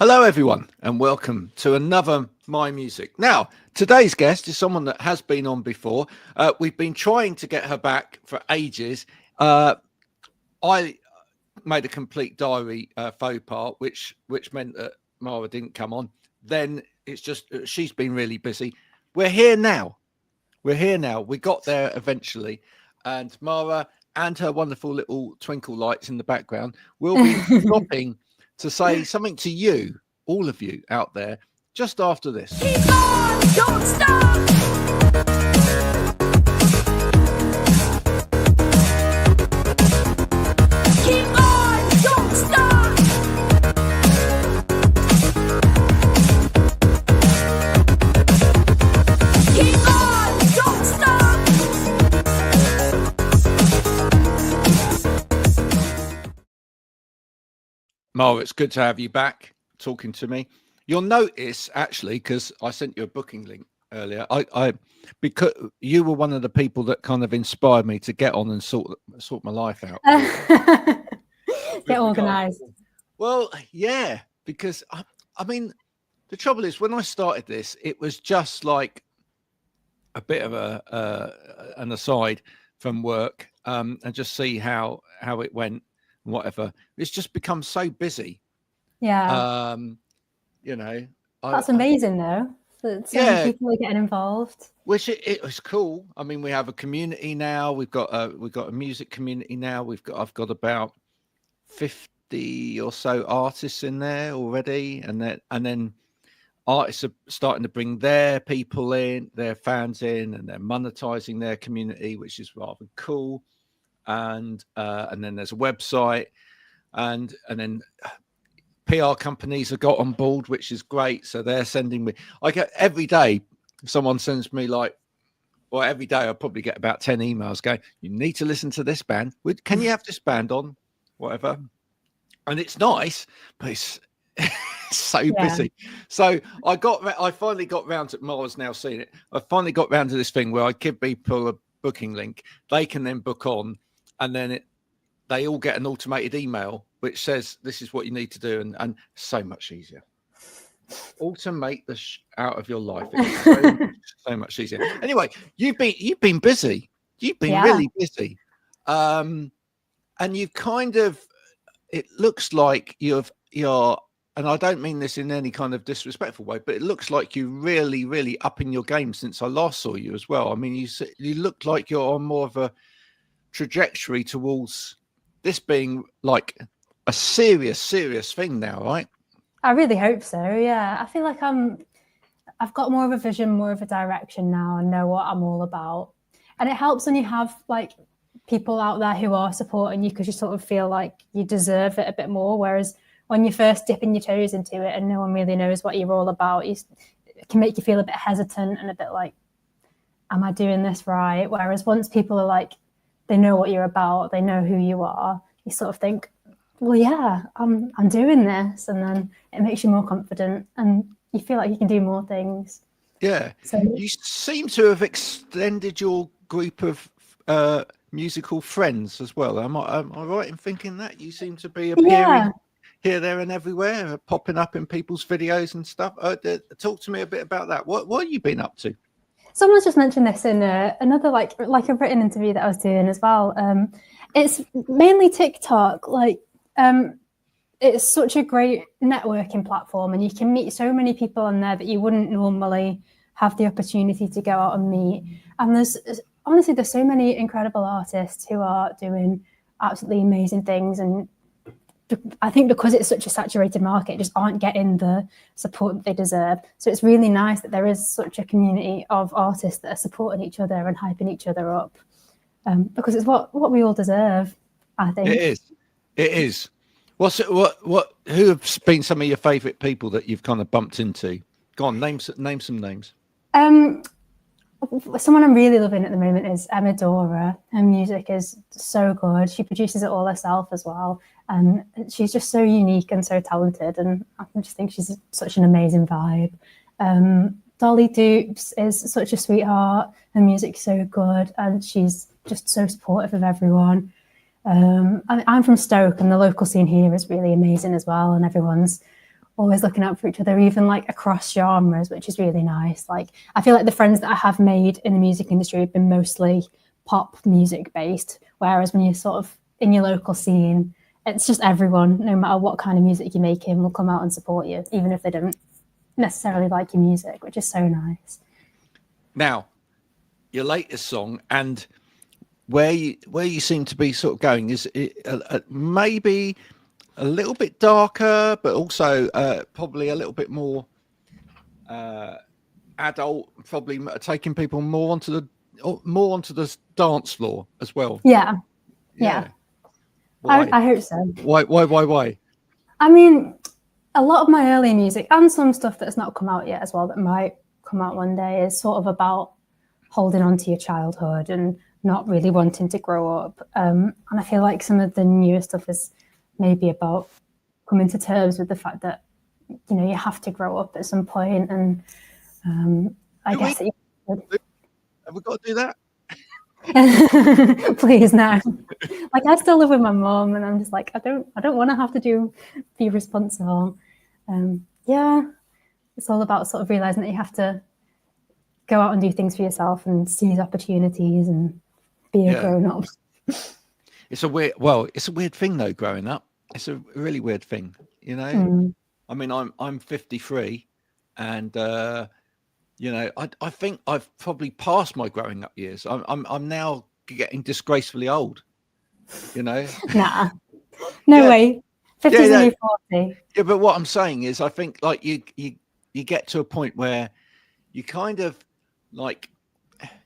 Hello, everyone, and welcome to another My Music. Now, today's guest is someone that has been on before. We've been trying to get her back for ages. I made a complete diary faux pas, which meant that Mara didn't come on. Then it's just she's been really busy. We're here now. We got there eventually, and Mara and her wonderful little twinkle lights in the background will be stopping to say something to you, all of you out there, just after this. Keep on, don't stop. Keep on, don't stop. Keep on, don't stop. Mara, it's good to have you back talking to me. You'll notice, actually, because I sent you a booking link earlier, because you were one of the people that kind of inspired me to get on and sort my life out. Get organised. Well, yeah, because I mean, the trouble is, when I started this, it was just like a bit of an aside from work, and just see how it went and whatever. It's just become so busy. Yeah. You know, That's amazing though. That so many people are getting involved. Which it was cool. I mean, we have a community now. We've got a music community now. I've got about 50 or so artists in there already, and then artists are starting to bring their people in, their fans in, and they're monetizing their community, which is rather cool. And then there's a website, and then PR companies have got on board, which is great. So they're sending me. I get every day someone sends me every day I probably get about 10 emails going, "You need to listen to this band. Can you have this band on?" Whatever. And it's nice, but it's so busy. So I finally got round to Mara's now seen it. I finally got round to this thing where I give people a booking link. They can then book on, and then they all get an automated email which says this is what you need to do, and so much easier. Automate the out of your life. It's so much easier. Anyway, you've been busy. You've been really busy, and you've kind of. It looks like you're, and I don't mean this in any kind of disrespectful way, but it looks like you're really, really upping your game since I last saw you as well. I mean, you look like you're on more of a trajectory towards this being like a serious thing now, right? I really hope so. Yeah, I feel like I've got more of a vision, more of a direction now, and know what I'm all about. And it helps when you have like people out there who are supporting you, because you sort of feel like you deserve it a bit more. Whereas when you're first dipping your toes into it and no one really knows what you're all about, it can make you feel a bit hesitant and a bit like, am I doing this right? Whereas once people are like, they know what you're about, they know who you are, you sort of think, well, yeah, I'm doing this. And then it makes you more confident and you feel like you can do more things. Yeah. So you seem to have extended your group of musical friends as well. Am I right in thinking that? You seem to be appearing here, there and everywhere, popping up in people's videos and stuff. Talk to me a bit about that. What have you been up to? Someone's just mentioned this in another like a written interview that I was doing as well. It's mainly TikTok. It's such a great networking platform, and you can meet so many people on there that you wouldn't normally have the opportunity to go out and meet. And there's so many incredible artists who are doing absolutely amazing things. And I think because it's such a saturated market, just aren't getting the support that they deserve. So it's really nice that there is such a community of artists that are supporting each other and hyping each other up, because it's what we all deserve, I think. It is. Who have been some of your favourite people that you've kind of bumped into? Go on, name some names. Someone I'm really loving at the moment is Emma Dora. Her music is so good. She produces it all herself as well. And she's just so unique and so talented. And I just think she's such an amazing vibe. Dolly Dupes is such a sweetheart. Her music's so good. And she's just so supportive of everyone. I'm from Stoke, and the local scene here is really amazing as well. And everyone's always looking out for each other, even like across genres, which is really nice. Like I feel like the friends that I have made in the music industry have been mostly pop music based, whereas when you're sort of in your local scene, it's just everyone, no matter what kind of music you're making, will come out and support you, even if they don't necessarily like your music, which is so nice. Now, your latest song and where you seem to be sort of going is maybe a little bit darker, but also probably a little bit more adult, probably taking people more onto the dance floor as well. Yeah. I hope so. Why? I mean, a lot of my early music and some stuff that's not come out yet as well that might come out one day is sort of about holding on to your childhood and not really wanting to grow up. And I feel like some of the newer stuff is maybe about coming to terms with the fact that, you know, you have to grow up at some point. And I guess have we got to do that? Please no. Like I still live with my mom, and I'm just like I don't want to have to be responsible. It's all about sort of realizing that you have to go out and do things for yourself and seize opportunities and be a grown up. It's a weird thing though. Growing up, it's a really weird thing. You know, I mean, I'm 53, and you know, I think I've probably passed my growing up years. I'm now getting disgracefully old. You know, no way. 50's only 40. Yeah, but what I'm saying is, I think like you get to a point where you kind of like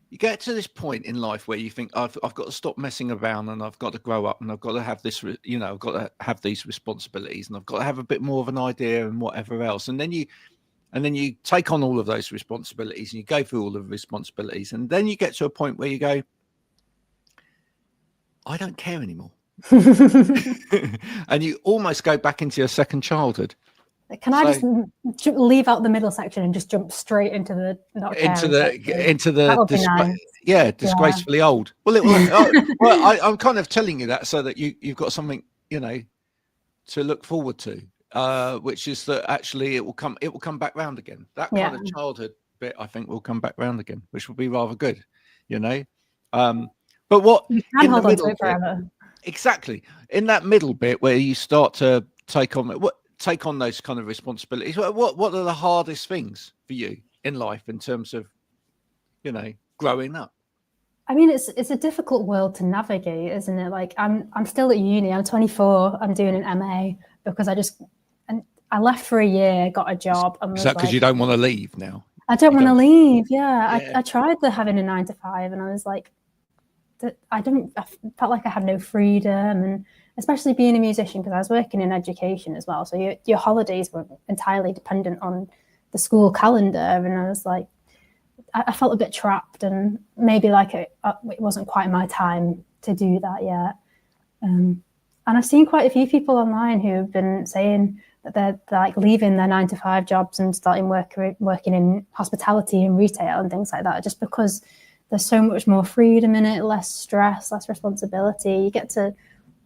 you get to this point in life where you think I've got to stop messing around and I've got to grow up and I've got to have this, you know, I've got to have these responsibilities and I've got to have a bit more of an idea and whatever else. And then you take on all of those responsibilities and you go through all of the responsibilities. And then you get to a point where you go, I don't care anymore. And you almost go back into your second childhood. Can I just leave out the middle section and just jump straight into the disgracefully old? Well, I'm kind of telling you that so that you've got something, you know, to look forward to. Which is that actually it will come back round again. That kind of childhood bit, I think, will come back round again, which will be rather good, you know. But what you can hold on to it forever. Exactly. In that middle bit where you start to take on those kind of responsibilities, what are the hardest things for you in life in terms of, you know, growing up? I mean, it's a difficult world to navigate, isn't it? Like I'm still at uni. I'm 24. I'm doing an MA because I left for a year, got a job. And is that because you don't want to leave now? I don't want to leave. Yeah. I tried having a 9 to 5 and I was like, I felt like I had no freedom, and especially being a musician because I was working in education as well. So your holidays were entirely dependent on the school calendar. And I was like, I felt a bit trapped and maybe like it wasn't quite my time to do that yet. And I've seen quite a few people online who have been saying that they're like leaving their 9 to 5 jobs and starting working in hospitality and retail and things like that, just because there's so much more freedom in it, less stress, less responsibility. You get to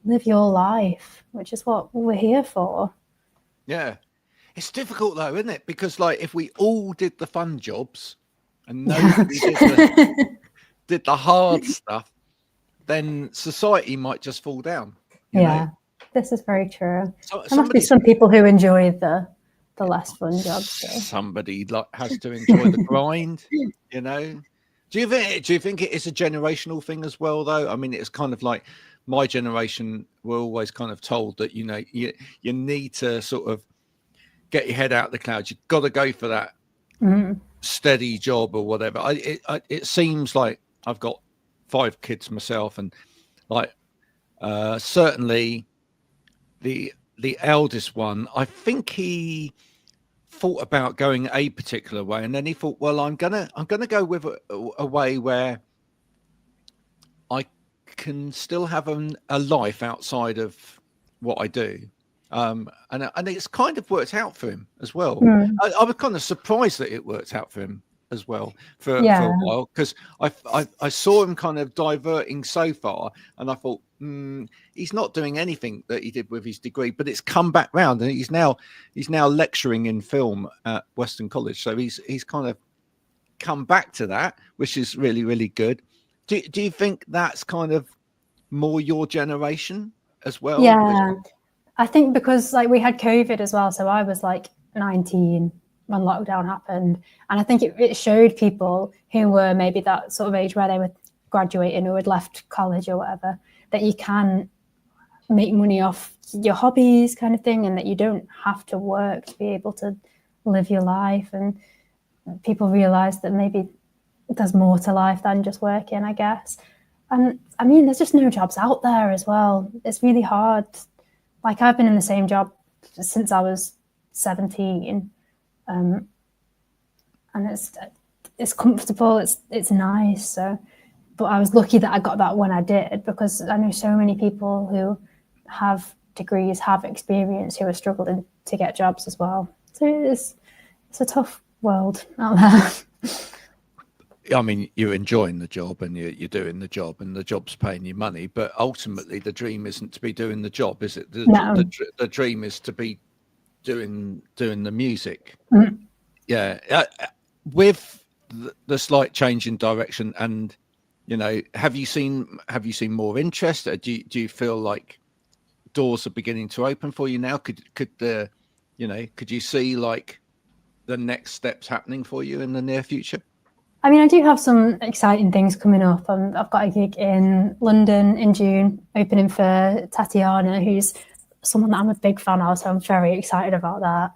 live your life, which is what we're here for. Yeah. It's difficult though, isn't it? Because like if we all did the fun jobs and nobody did the hard stuff, then society might just fall down. You know? This is very true. There must be some people who enjoy the less fun jobs. Somebody has to enjoy the grind, you know. Do you think it is a generational thing as well, though? I mean, it's kind of like my generation were always kind of told that, you know, you need to sort of get your head out of the clouds. You've got to go for that steady job or whatever. It seems like I've got 5 kids myself, and like certainly the eldest one, I think he thought about going a particular way, and then he thought, well, I'm gonna go with a way where I can still have a life outside of what I do, and it's kind of worked out for him as well. I was kind of surprised that it worked out for him, as well for Yeah. a while, because I saw him kind of diverting so far, and I thought he's not doing anything that he did with his degree, but it's come back round, and he's now lecturing in film at Western College, so he's kind of come back to that, which is really, really good. Do you think that's kind of more your generation as well? Yeah, I think because like we had COVID as well, so I was like 19 when lockdown happened, and I think it showed people who were maybe that sort of age where they were graduating or had left college or whatever, that you can make money off your hobbies kind of thing, and that you don't have to work to be able to live your life. And people realize that maybe there's more to life than just working, I guess. And I mean, there's just no jobs out there as well. It's really hard. Like, I've been in the same job since I was 17, and it's comfortable. It's nice. So, but I was lucky that I got that when I did, because I know so many people who have degrees, have experience, who are struggling to get jobs as well. So it's a tough world out there. I mean, you're enjoying the job, and you're doing the job, and the job's paying you money. But ultimately, the dream isn't to be doing the job, is it? The dream is to be doing the music. Mm-hmm. Yeah. With the slight change in direction, and have you seen more interest? Do you feel like doors are beginning to open for you now? Could you see like the next steps happening for you in the near future? I mean, I do have some exciting things coming up. I've got a gig in London in June, opening for TATYANA, who's someone that I'm a big fan of, so I'm very excited about that.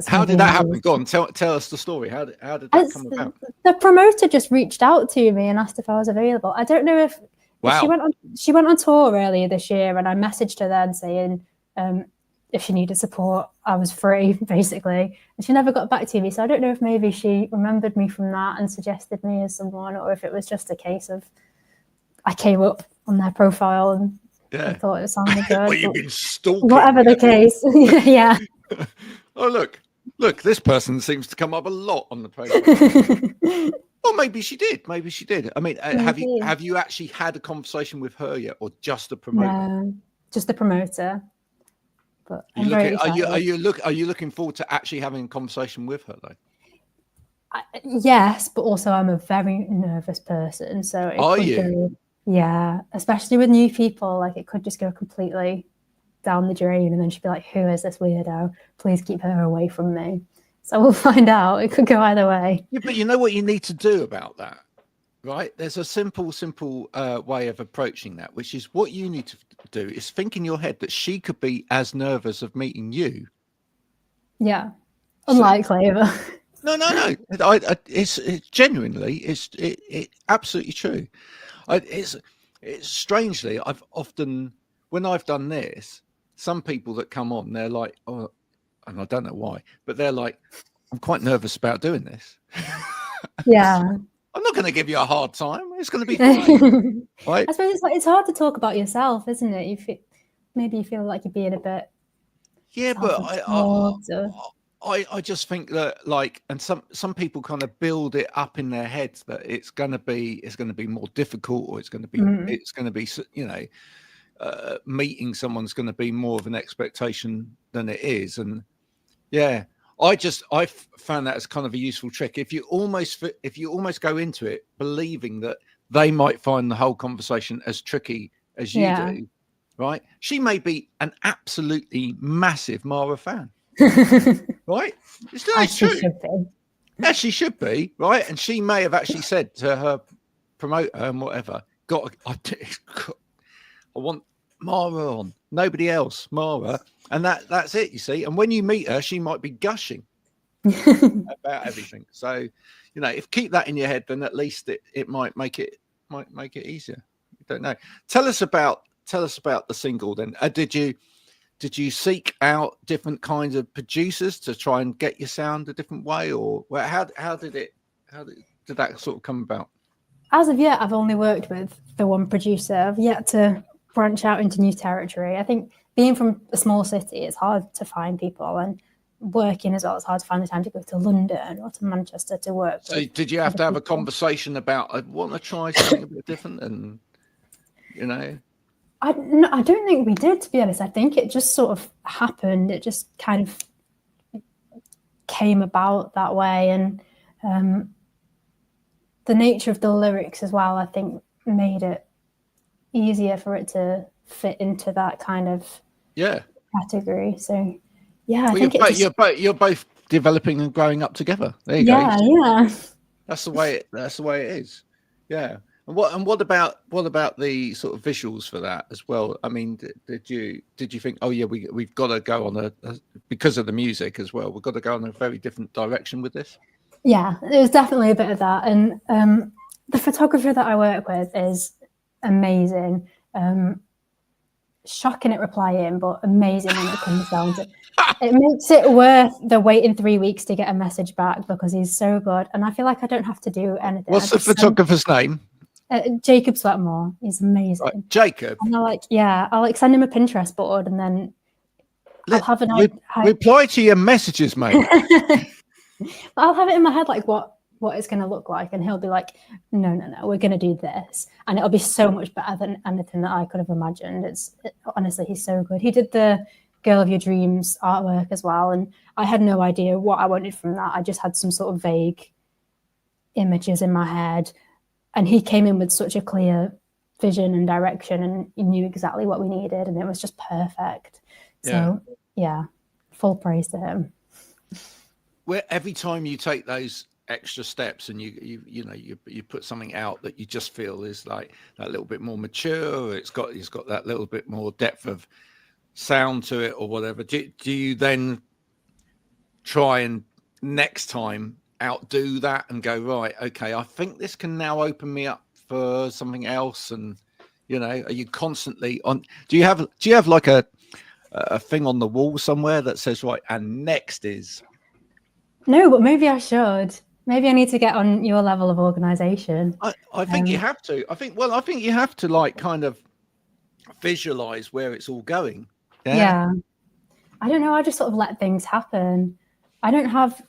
How did that happen? Go on, tell us the story. How did that come about? The promoter just reached out to me and asked if I was available. I don't know if she went on tour earlier this year, and I messaged her then saying if she needed support, I was free, basically. And she never got back to me. So I don't know if maybe she remembered me from that and suggested me as someone, or if it was just a case of I came up on their profile and I thought it sounded good. Well, you've been stalking. Whatever the case. Yeah. Oh, look, this person seems to come up a lot on the profile. Well, maybe she did. I mean, have you actually had a conversation with her yet, or just the promoter? No, just the promoter. But are you looking forward to actually having a conversation with her though? Yes, but also I'm a very nervous person. So are you? Yeah, especially with new people. Like, it could just go completely down the drain, and then she'd be like, "Who is this weirdo? Please keep her away from me." So we'll find out. It could go either way. Yeah, but you know what you need to do about that, right? There's a simple way of approaching that, which is what you need to do is think in your head that she could be as nervous of meeting you. Yeah, unlikely. No. It's genuinely, it's absolutely true. It's strangely, I've often, when I've done this, some people that come on, they're like, oh, and I don't know why, but they're like, I'm quite nervous about doing this. Yeah. I'm not going to give you a hard time. It's going to be fine. Right? I suppose it's hard to talk about yourself, isn't it? Maybe you feel like you're being a bit. Yeah, but I just think that, like, and some people kind of build it up in their heads that it's going to be more difficult, or it's going to be meeting someone's going to be more of an expectation than it is. And yeah, I found that as kind of a useful trick. If you almost go into it believing that they might find the whole conversation as tricky as you do, right? She may be an absolutely massive Mara fan, right? It's true. As she should be, right? And she may have actually said to her promoter and whatever, I want Mara on, nobody else, Mara. And that's it, you see. And when you meet her, she might be gushing about everything. So, keep that in your head, then at least it might make it easier. You don't know. Tell us about the single then. Did you seek out different kinds of producers to try and get your sound a different way, or how did that sort of come about? As of yet, I've only worked with the one producer. I've yet to branch out into new territory. I think being from a small city, it's hard to find people, and working as well, it's hard to find the time to go to London or to Manchester to work. So did you have to have a conversation about, I want to try something a bit different? And, you know, I don't think we did, to be honest. I think it just sort of happened. It just kind of came about that way. And the nature of the lyrics as well, I think, made it easier for it to fit into that kind of category. So, yeah, I think you're both developing and growing up together. There you go. Yeah. That's the way it is. Yeah. And what about the sort of visuals for that as well? I mean, did you think, oh yeah, we've got to go on a because of the music as well, we've got to go on a very different direction with this? Yeah, it was definitely a bit of that. And the photographer that I work with is amazing. Shocking at replying, but amazing when it comes down to it. Makes it worth the waiting 3 weeks to get a message back because he's so good. And I feel like I don't have to do anything. What's the photographer's name? Jacob Sweatmore. He's amazing. Right, Jacob. And I'll send him a Pinterest board and then I'll have an reply to your messages, mate. I'll have it in my head like what it's going to look like, and he'll be like, no, we're going to do this, and it'll be so much better than anything that I could have imagined. Honestly, he's so good. He did the Girl of Your Dreams artwork as well, and I had no idea what I wanted from that. I just had some sort of vague images in my head, and he came in with such a clear vision and direction, and he knew exactly what we needed, and it was just perfect. So yeah, full praise to him. Where every time you take those extra steps and you put something out that you just feel is like that little bit more mature, it's got that little bit more depth of sound to it or whatever, do you then try and next time outdo that and go, right, okay, I think this can now open me up for something else? And are you constantly on, do you have like a thing on the wall somewhere that says, right, and next is? No, but maybe I should. Maybe I need to get on your level of organization. I think you have to. I think you have to like kind of visualize where it's all going. Yeah. I don't know. I just sort of let things happen. I don't have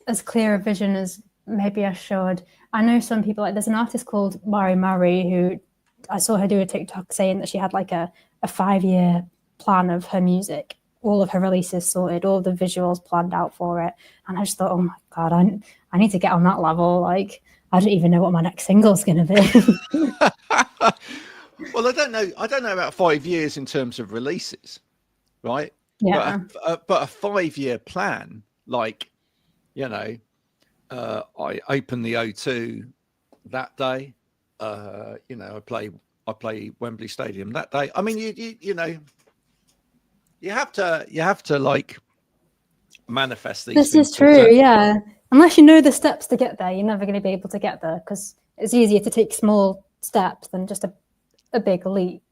as clear a vision as maybe I should. I know some people, like there's an artist called Mari who I saw her do a TikTok saying that she had like a 5-year plan of her music, all of her releases sorted, all the visuals planned out for it. And I just thought, oh my God, I need to get on that level. Like, I don't even know what my next single is going to be. Well, I don't know about 5 years in terms of releases, right? Yeah. But a 5-year plan, like, I opened the O2 that day. I play Wembley Stadium that day. I mean, you have to like manifest these things. This is true, yeah. Unless you know the steps to get there, you're never going to be able to get there because it's easier to take small steps than just a big leap.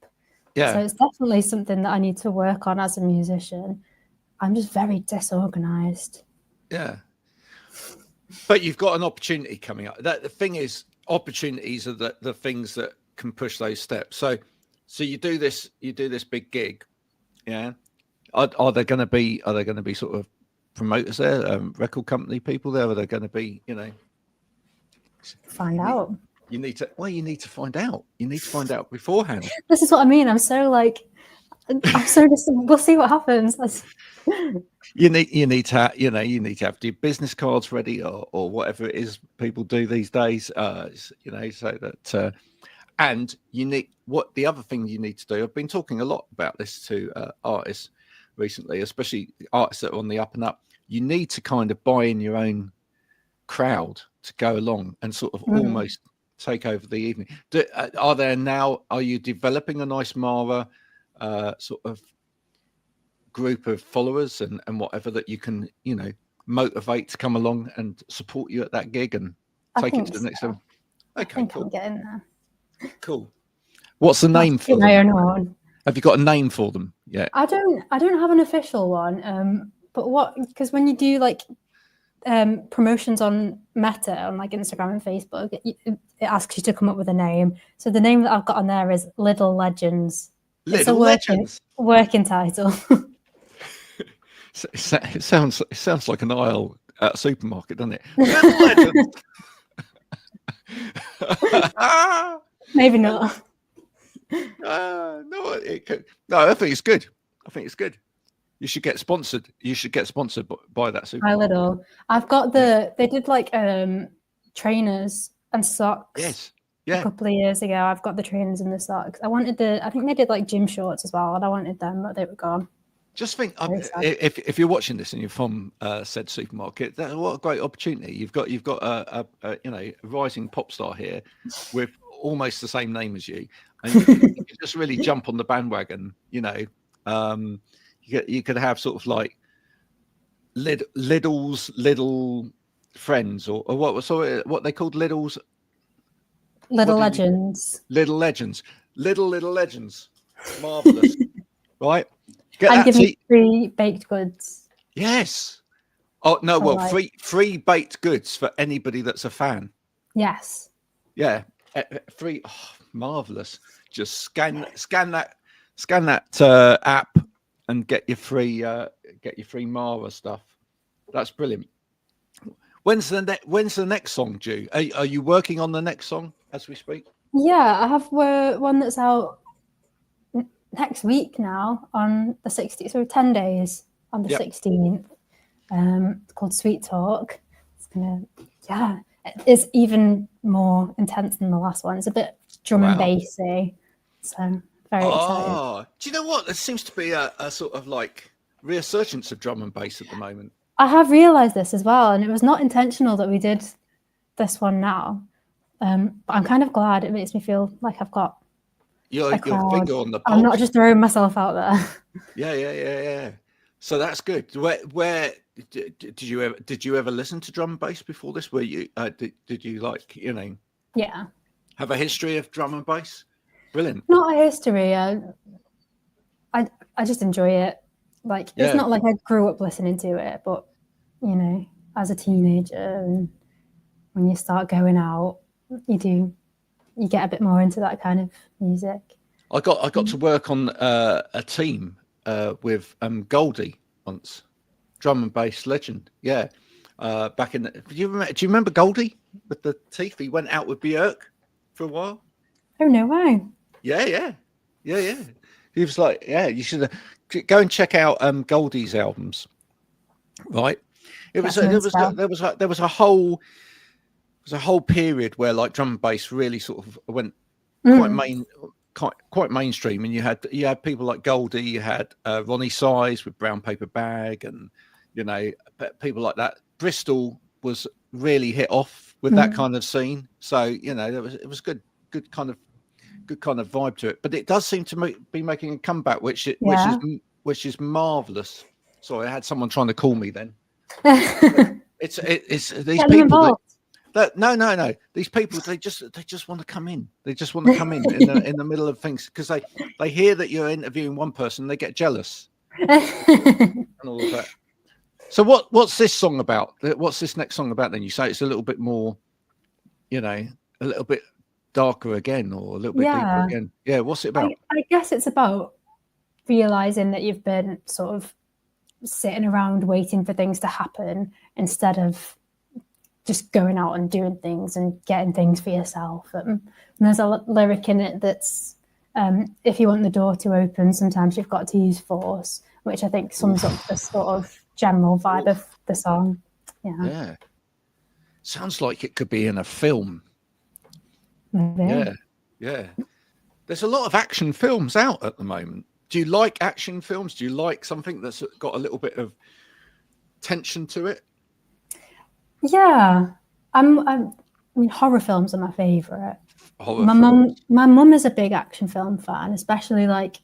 Yeah. So it's definitely something that I need to work on as a musician. I'm just very disorganized. Yeah. But you've got an opportunity coming up. The thing is, opportunities are the things that can push those steps. So you do this big gig, yeah. Are there going to be sort of promoters there, record company people there? Are there going to be, find out? You need to find out. You need to find out beforehand. This is what I mean. I'm so just, we'll see what happens. You need to have your business cards ready or whatever it is people do these days. So that and what the other thing you need to do. I've been talking a lot about this to artists recently, especially artists that are on the up and up. You need to kind of buy in your own crowd to go along and sort of almost take over the evening. Are you developing a nice Mara sort of group of followers and whatever that you can motivate to come along and support you at that gig and take it to the next level? Okay, cool. I'm getting there. Cool. What's the name for my them? own one. Have you got a name for them? Yeah. I don't have an official one. But because when you do like promotions on Meta on like Instagram and Facebook, it asks you to come up with a name. So the name that I've got on there is Liddle Legends. It's a working title. It sounds like an aisle at a supermarket, doesn't it? Little Legends. Maybe not. No, I think it's good. I think it's good. You should get sponsored. You should get sponsored by that By supermarket. Liddle. I've got they did like trainers and socks. Yes. A Yeah. couple of years ago. I've got the trainers and the socks. I think they did like gym shorts as well, and I wanted them, but they were gone. Just think, Very sad. if you're watching this and you're from said supermarket, what a great opportunity! You've got a rising pop star here with almost the same name as you, and you can just really jump on the bandwagon. You could have sort of like Liddle's little friends, or what they called Liddle's Little Legends. Little Legends, little legends, marvelous, right? And give me free baked goods. Yes. Oh no, well, like... free baked goods for anybody that's a fan. Yes. Yeah, free. Oh, marvelous. Just scan that app and get your free Mara stuff. That's brilliant. When's the next song due? Are you working on the next song as we speak? Yeah, I have one that's out next week now on the 16th, so 10 days on the 16th. It's called Sweet Talk. It's even more intense than the last one. It's a bit drum and bassy, so very excited. Do you know what? There seems to be a sort of like resurgence of drum and bass at the moment. I have realised this as well, and it was not intentional that we did this one now. But I'm kind of glad. It makes me feel like I've got your finger on the pulse. I'm not just throwing myself out there. Yeah. So that's good. Where did you ever listen to drum and bass before this? Were you did you like have a history of drum and bass? Brilliant. Not a history. I just enjoy it. Like it's not like I grew up listening to it, but as a teenager, and when you start going out, you get a bit more into that kind of music. I got to work on a team with Goldie once, drum and bass legend. Yeah, back in. Do you remember Goldie with the teeth? He went out with Björk for a while. Oh no way! Yeah. He was like, you should go and check out Goldie's albums. Right, there was a whole period where like drum and bass really sort of went quite mainstream, and you had people like Goldie, you had Ronnie Size with Brown Paper Bag, and people like that. Bristol was really hit off with that kind of scene, so it was good kind of vibe to it. But it does seem to be making a comeback, which is marvelous. Sorry, I had someone trying to call me then. It's these people. No. These people, they just want to come in. They just want to come in the middle of things, because they hear that you're interviewing one person, they get jealous and all of that. So what's this song about? What's this next song about? Then you say it's a little bit more, a little bit darker again, or a little bit deeper again. Yeah, what's it about? I guess it's about realizing that you've been sort of sitting around waiting for things to happen instead of just going out and doing things and getting things for yourself. And there's a lyric in it that's if you want the door to open, sometimes you've got to use force, which I think sums up the sort of general vibe of the song. Yeah. Sounds like it could be in a film. Maybe. Yeah. There's a lot of action films out at the moment. Do you like action films? Do you like something that's got a little bit of tension to it? Yeah, I mean, horror films are my favorite. My mum is a big action film fan, especially like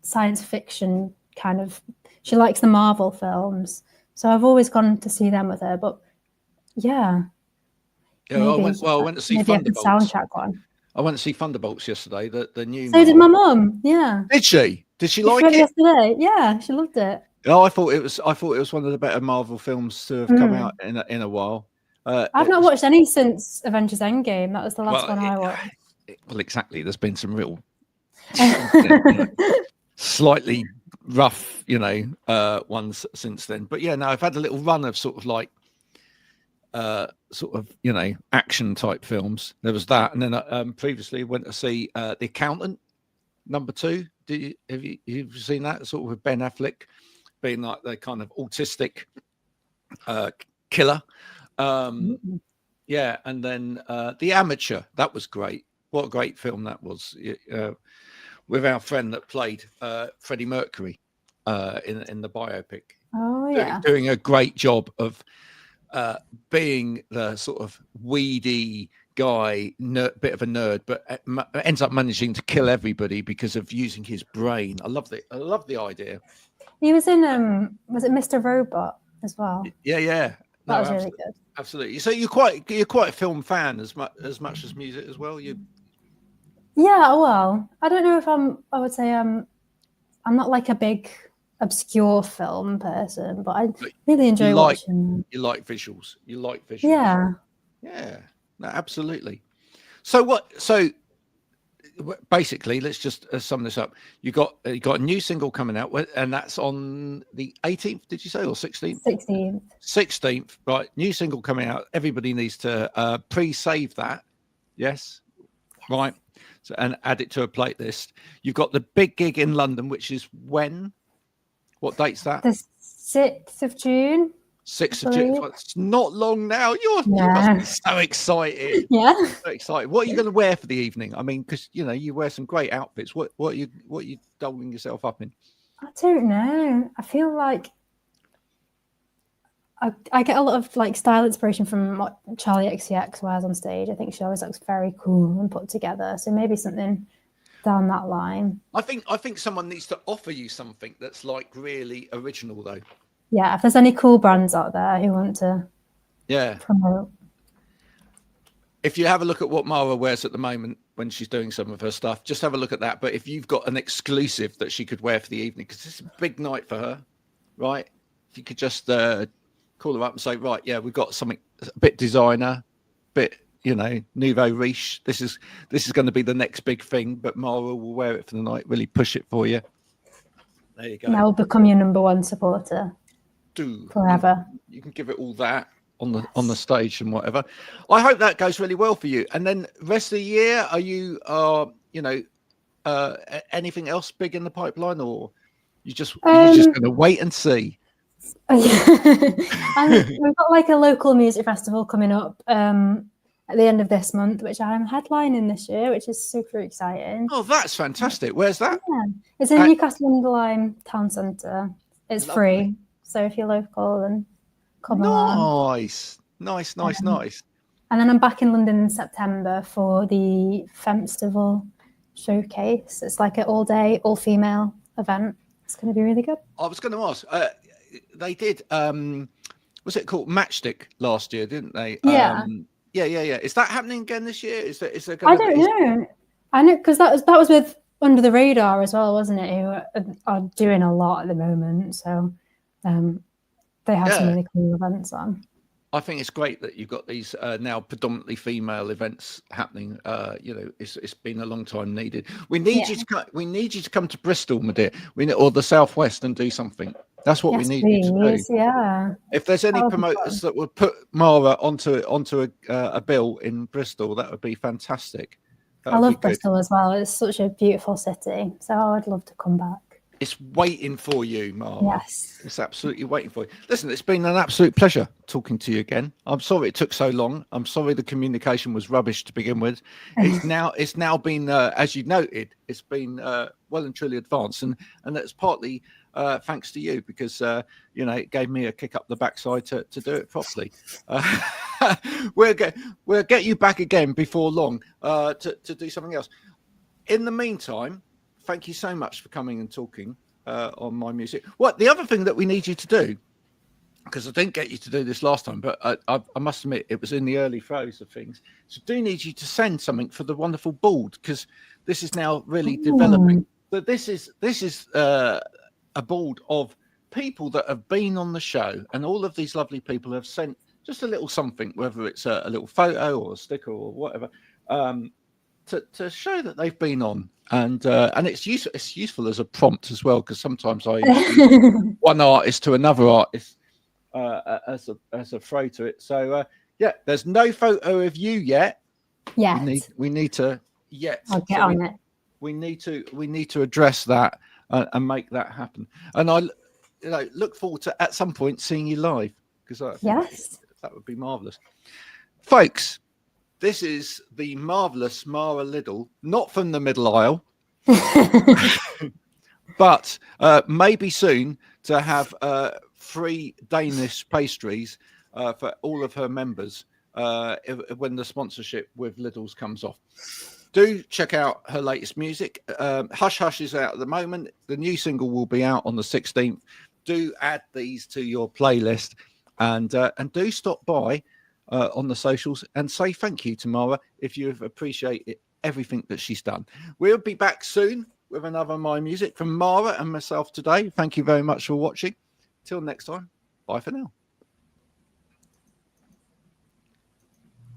science fiction kind of. She likes the Marvel films, so I've always gone to see them with her. But I went to see Thunderbolts. Soundtrack one. I went to see Thunderbolts yesterday. The new. So did my mum. Yeah. Did she? Did she like it? Yesterday. Yeah, she loved it. Oh, I thought it was one of the better Marvel films to have come out in a while. I've not watched any since Avengers Endgame. That was the last one I watched. Well, exactly. There's been some real slightly rough, ones since then. But yeah, no, I've had a little run of sort of like action type films. There was that, and then previously went to see The Accountant #2. Have you seen that, sort of with Ben Affleck being like the kind of autistic killer? Yeah, and then The Amateur. That was great. What a great film that was, with our friend that played Freddie Mercury in the biopic. Oh yeah, doing a great job of being the sort of weedy guy, bit of a nerd, but ends up managing to kill everybody because of using his brain. I love the idea. he was in was it Mr. Robot as well? Yeah. That was really good. Absolutely. So you're quite a film fan as much as music as well. You. Yeah, well, I don't know if I would say I'm not like a big obscure film person, but I really enjoy watching. You like visuals. Yeah. No, absolutely. So basically, let's just sum this up. You got a new single coming out, and that's on the 18th. Did you say, or 16th? 16th. 16th, right? New single coming out. Everybody needs to pre-save that. Yes, right. So, and add it to a playlist. You've got the big gig in London, which is when? What date's that? The 6th of June. 6th of June. It's not long now. You must be so excited. Yeah. So excited. What are you going to wear for the evening? I mean, because you wear some great outfits. What are you doling yourself up in? I don't know. I feel like I get a lot of like style inspiration from what Charlie XCX wears on stage. I think she always looks very cool and put together. So maybe something down that line. I think someone needs to offer you something that's like really original, though. Yeah, if there's any cool brands out there who want to promote. If you have a look at what Mara wears at the moment when she's doing some of her stuff, just have a look at that. But if you've got an exclusive that she could wear for the evening, because it's a big night for her, right? If you could just call her up and say, right, yeah, we've got something a bit designer, bit, nouveau riche. This is going to be the next big thing, but Mara will wear it for the night, really push it for you. There you go. And I will become your #1 supporter. Forever. You can give it all that on the stage and whatever. I hope that goes really well for you. And then rest of the year, are you anything else big in the pipeline, or you're just going to wait and see? We've got like a local music festival coming up at the end of this month, which I'm headlining this year, which is super exciting. Oh, that's fantastic. Where's that? Yeah. It's in Newcastle-under-Lyme Town Centre. It's free. So if you're local, then come along. Nice. And then I'm back in London in September for the Femstival showcase. It's like an all-day, all-female event. It's going to be really good. I was going to ask. They did. Was it called Matchstick last year? Didn't they? Yeah. Yeah. Is that happening again this year? Is there? I don't know. I know because that was with Under the Radar as well, wasn't it? Who are doing a lot at the moment. So. They have some really cool events on. I think it's great that you've got these now predominantly female events happening. It's been a long time needed. We need you to come. We need you to come to Bristol, my dear. Or the Southwest and do something. That's what we need you to do. Yeah. If there's any promoters that would put Mara onto a bill in Bristol, that would be fantastic. I love Bristol as well. It's such a beautiful city. So I would love to come back. It's waiting for you, Mark. Yes. It's absolutely waiting for you. Listen, it's been an absolute pleasure talking to you again. I'm sorry it took so long. I'm sorry the communication was rubbish to begin with. It's now been, as you noted, it's been well and truly advanced. And that's partly thanks to you because, it gave me a kick up the backside to do it properly. We'll get you back again before long to do something else. In the meantime, thank you so much for coming and talking on my music. The other thing that we need you to do, because I didn't get you to do this last time, but I must admit it was in the early throes of things. So do need you to send something for the wonderful board, because this is now really developing. But this is a board of people that have been on the show, and all of these lovely people have sent just a little something, whether it's a little photo or a sticker or whatever. to show that they've been on, and it's useful. It's useful as a prompt as well, because sometimes I introduce one artist to another artist as a throw to it. So yeah, there's no photo of you yet. Yeah, we need to I'll get on it. We need to address that and make that happen. And I look forward to at some point seeing you live, because Yes, that would be marvelous, folks. This is the marvelous Mara Liddle, not from the Middle Isle, but maybe soon to have free Danish pastries for all of her members when the sponsorship with Liddle's comes off. Do check out her latest music. Hush Hush is out at the moment. The new single will be out on the 16th. Do add these to your playlist, and do stop by on the socials and say thank you to Mara if you've appreciated everything that she's done. We'll be back soon with another My Music from Mara and myself today. Thank you very much for watching. Till next time, bye for now.